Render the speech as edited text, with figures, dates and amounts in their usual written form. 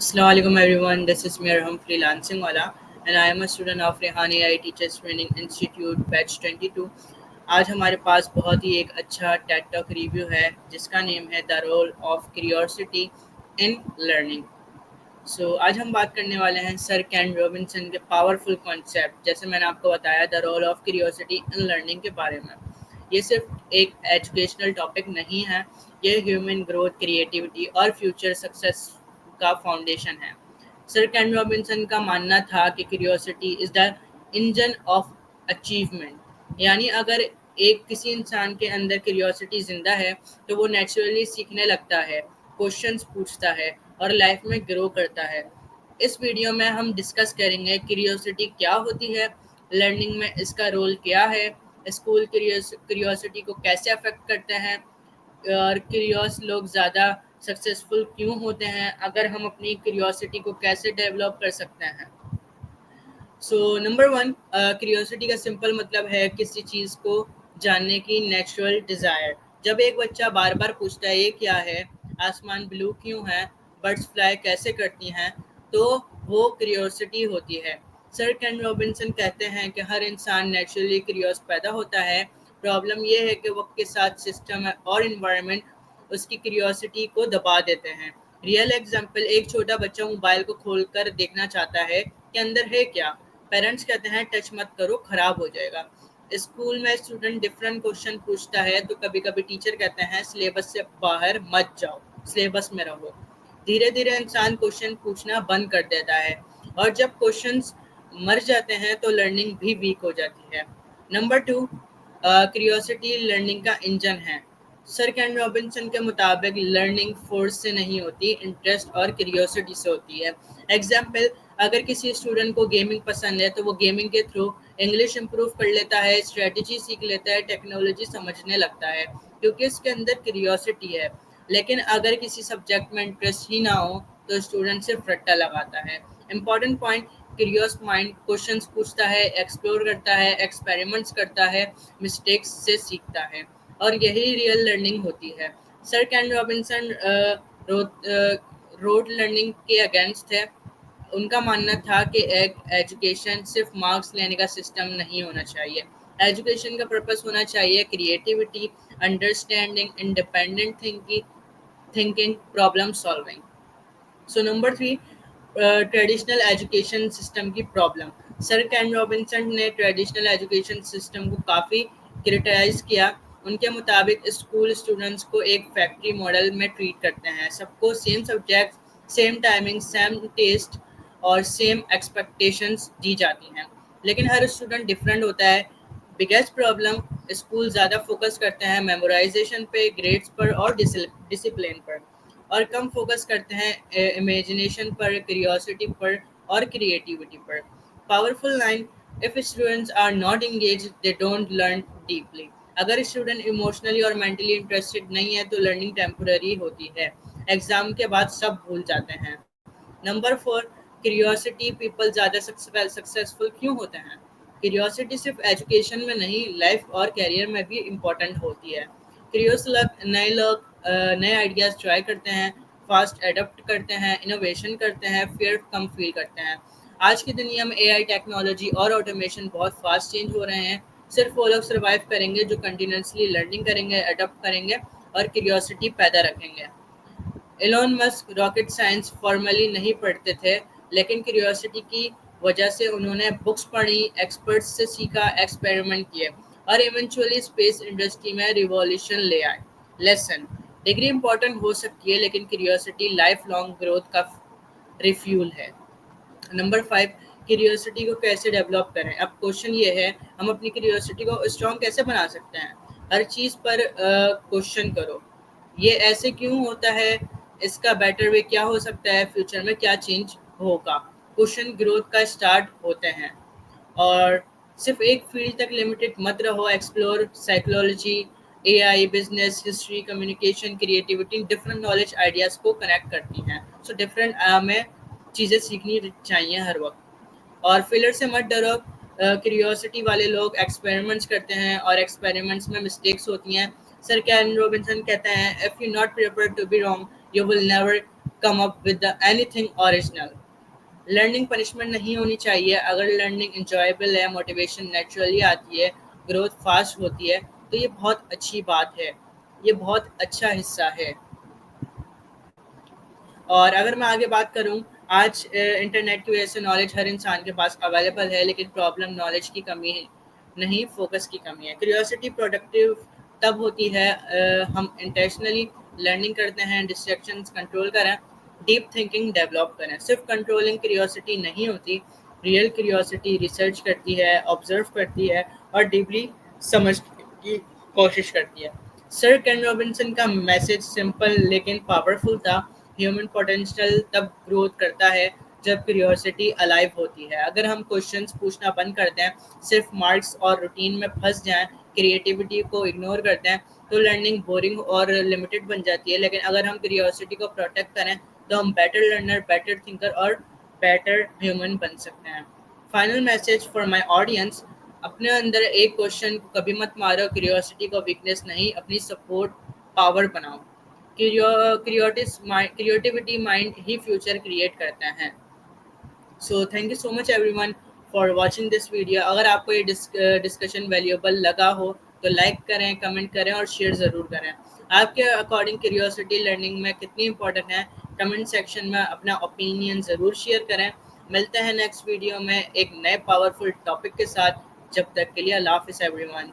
Assalamualaikum everyone, this is Mirham Freelancing Wala and I am a student of Rehan AI Teachers Training Institute Batch 22। आज हमारे पास बहुत ही एक अच्छा Ted talk review है जिसका name है the role of curiosity in learning. आज हम बात करने वाले हैं सर कैन रॉबिन्सन के पावरफुल कॉन्सेप्ट, जैसे मैंने आपको बताया the role of curiosity in learning के बारे में। ये सिर्फ एक एजुकेशनल टॉपिक नहीं है, ये ह्यूमन ग्रोथ, क्रिएटिविटी और फ्यूचर सक्सेस का फाउंडेशन है। सर कैन रॉबिन्सन का मानना था कि curiosity is the engine of achievement, यानी अगर एक किसी इंसान के अंदर क्यूरियोसिटी ज़िंदा है तो वो नेचुरली सीखने लगता है, क्वेश्चंस पूछता है और लाइफ में ग्रो करता है। इस वीडियो में हम डिस्कस करेंगे क्यूरियोसिटी क्या होती है, लर्निंग में इसका रोल क्या है, स्कूल क्यूरियोसिटी को कैसे अफेक्ट करते हैं और क्यूरियस लोग ज़्यादा सक्सेसफुल क्यों होते हैं, अगर हम अपनी क्यूरियोसिटी को कैसे डेवलप कर सकते हैं। नंबर वन, क्यूरियोसिटी का सिंपल मतलब है किसी चीज़ को जानने की नेचुरल डिज़ायर। जब एक बच्चा बार बार पूछता है ये क्या है, आसमान ब्लू क्यों है, बर्ड्स फ्लाई कैसे करती हैं, तो वो क्यूरियोसिटी होती है। सर कैन रॉबिन्सन कहते हैं कि हर इंसान नेचुरली क्यूरियस पैदा होता है, प्रॉब्लम ये है कि वक्त के साथ सिस्टम और इन्वायरमेंट उसकी क्यूरियोसिटी को दबा देते हैं। रियल एग्जाम्पल, एक छोटा बच्चा मोबाइल को खोलकर देखना चाहता है कि अंदर है क्या। पेरेंट्स कहते हैं टच मत करो, खराब हो जाएगा। स्कूल में स्टूडेंट डिफरेंट क्वेश्चन पूछता है तो कभी कभी टीचर कहते हैं सिलेबस से बाहर मत जाओ, सिलेबस में रहो। धीरे धीरे इंसान क्वेश्चन पूछना बंद कर देता है और जब क्वेश्चंस मर जाते हैं तो लर्निंग भी वीक हो जाती है। नंबर टू, क्यूरियोसिटी लर्निंग का इंजन है। सर कैन रॉबिन्सन के मुताबिक लर्निंग फोर्स से नहीं होती, इंटरेस्ट और क्यूरियोसिटी से होती है। एग्जाम्पल, अगर किसी स्टूडेंट को गेमिंग पसंद है तो वो गेमिंग के थ्रू इंग्लिश इंप्रूव कर लेता है, स्ट्रेटजी सीख लेता है, टेक्नोलॉजी समझने लगता है क्योंकि उसके अंदर क्यूरियोसिटी है। लेकिन अगर किसी सब्जेक्ट में इंटरेस्ट ही ना हो तो स्टूडेंट सिर्फ रट्टा लगाता है। Important point, curious mind questions पूछता है, एक्सप्लोर करता है, एक्सपेरिमेंट्स करता है, मिस्टेक्स से सीखता है और यही रियल लर्निंग होती है। Sir Ken Robinson road learning के अगेंस्ट है। उनका मानना था कि एक एजुकेशन सिर्फ मार्क्स लेने का सिस्टम नहीं होना चाहिए। एजुकेशन का पर्पस होना चाहिए creativity, understanding, independent thinking, problem solving. Number three, traditional education system की प्रॉब्लम। सर कैन रॉबिन्सन ने ट्रेडिशनल एजुकेशन सिस्टम को काफ़ी क्रिटिसाइज किया। उनके मुताबिक स्कूल स्टूडेंट्स को एक फैक्ट्री मॉडल में ट्रीट करते हैं, सबको same subject, same timing, same test और सेम एक्सपेक्टेशंस दी जाती हैं, लेकिन हर स्टूडेंट डिफरेंट होता है। बिगेस्ट प्रॉब्लम, स्कूल ज़्यादा फोकस करते हैं मेमोराइजेशन पे, ग्रेड्स पर और डिसिप्लिन पर, और कम फोकस करते हैं इमेजिनेशन पर, क्यूरियोसिटी पर और क्रिएटिविटी पर। Powerful line, if students are not engage they don't learn deeply. अगर स्टूडेंट इमोशनली और मेंटली इंटरेस्टेड नहीं है तो लर्निंग टेम्पररी होती है, एग्जाम के बाद सब भूल जाते हैं। नंबर फोर, क्यूरियोसिटी पीपल ज़्यादा सक्सेसफुल क्यों होते हैं। क्यूरियोसिटी सिर्फ एजुकेशन में नहीं, लाइफ और करियर में भी इम्पोर्टेंट होती है। क्यूरियस लोग नए आइडियाज़ ट्राई करते हैं, फास्ट एडप्ट करते हैं, इनोवेशन करते हैं, फियर कम फील करते हैं। आज की दुनिया में एआई टेक्नोलॉजी और ऑटोमेशन बहुत फास्ट चेंज हो रहे हैं। सिर्फ वो लोग सर्वाइव करेंगे जो कंटिन्यूसली लर्निंग करेंगे, अडप्ट करेंगे और क्यूरियोसिटी पैदा रखेंगे। Elon Musk rocket science formally नहीं पढ़ते थे, लेकिन क्यूरियोसिटी की वजह से उन्होंने बुक्स पढ़ी, एक्सपर्ट्स से सीखा, एक्सपेरिमेंट किए और इवेंचुअली स्पेस इंडस्ट्री में रिवॉल्यूशन ले आए। लेसन, डिग्री इंपॉर्टेंट हो सकती है लेकिन क्यूरियोसिटी लाइफ लॉन्ग ग्रोथ का रिफ्यूल है। नंबर फाइव, क्यूरियोसिटी को कैसे डेवलप करें। अब क्वेश्चन ये है, हम अपनी क्यूरियोसिटी को स्ट्रॉन्ग कैसे बना सकते हैं। हर चीज़ पर क्वेश्चन करो, ये ऐसे क्यों होता है, इसका बेटर वे क्या हो सकता है, फ्यूचर में क्या चेंज होगा। क्वेश्चन ग्रोथ का स्टार्ट होते हैं। और सिर्फ एक फील्ड तक लिमिटेड मत रहो, explore psychology, AI, business, history, communication, creativity, different knowledge ideas को कनेक्ट करती हैं। डिफरेंट में चीज़ें सीखनी चाहिए हर वक्त। और फेलियर से मत डरो, क्यूरियोसिटी वाले लोग एक्सपेरिमेंट्स करते हैं और एक्सपेरिमेंट्स में मिस्टेक्स होती हैं। सर कैन रॉबिन्सन कहते हैं if you not prepared to be wrong you will never come up with the anything original. Learning punishment नहीं होनी चाहिए। अगर लर्निंग इंजॉयबल है, मोटिवेशन नेचुरली आती है, ग्रोथ फास्ट होती है, तो ये बहुत अच्छी बात है, ये बहुत अच्छा हिस्सा है। और अगर मैं आगे बात करूँ, आज इंटरनेट की वजह से नॉलेज हर इंसान के पास अवेलेबल है, लेकिन प्रॉब्लम नॉलेज की कमी है नहीं, फोकस की कमी है। क्यूरियोसिटी प्रोडक्टिव तब होती है हम इंटेंशनली लर्निंग करते हैं, डिस्ट्रैक्शंस कंट्रोल करें, डीप थिंकिंग डेवलप करें। सिर्फ कंट्रोलिंग क्यूरियोसिटी नहीं होती, रियल क्यूरियोसिटी रिसर्च करती है, ऑब्जर्व करती है और डीपली समझने की कोशिश करती है। सर केन रॉबिन्सन का मैसेज सिंपल लेकिन पावरफुल था। ह्यूमन पोटेंशियल तब ग्रोथ करता है जब क्यूरियोसिटी अलाइव होती है। अगर हम क्वेश्चंस पूछना बंद कर दें, सिर्फ मार्क्स और रूटीन में फंस जाएं, क्रिएटिविटी को इग्नोर करते हैं, तो लर्निंग बोरिंग और लिमिटेड बन जाती है। लेकिन अगर हम क्यूरियोसिटी को प्रोटेक्ट करें, तो हम बेटर लर्नर, बेटर थिंकर और बेटर ह्यूमन बन सकते हैं। Final message for my audience, अपने अंदर एक क्वेश्चन को कभी मत मारो, क्यूरियोसिटी को वीकनेस नहीं, अपनी सपोर्ट पावर बनाओ। क्रिएटिविटी माइंड ही फ्यूचर क्रिएट करते हैं। So thank you so much everyone for watching this video. अगर आपको ये डिस्कशन वैल्यूएबल लगा हो तो लाइक करें, कमेंट करें और शेयर ज़रूर करें। आपके अकॉर्डिंग क्यूरियोसिटी लर्निंग में कितनी इंपॉर्टेंट है, कमेंट सेक्शन में अपना ओपिनियन ज़रूर शेयर करें। मिलते हैं नेक्स्ट वीडियो में एक नए पावरफुल टॉपिक के साथ। जब तक के लिए अल्लाह हाफिज़ एवरीवन।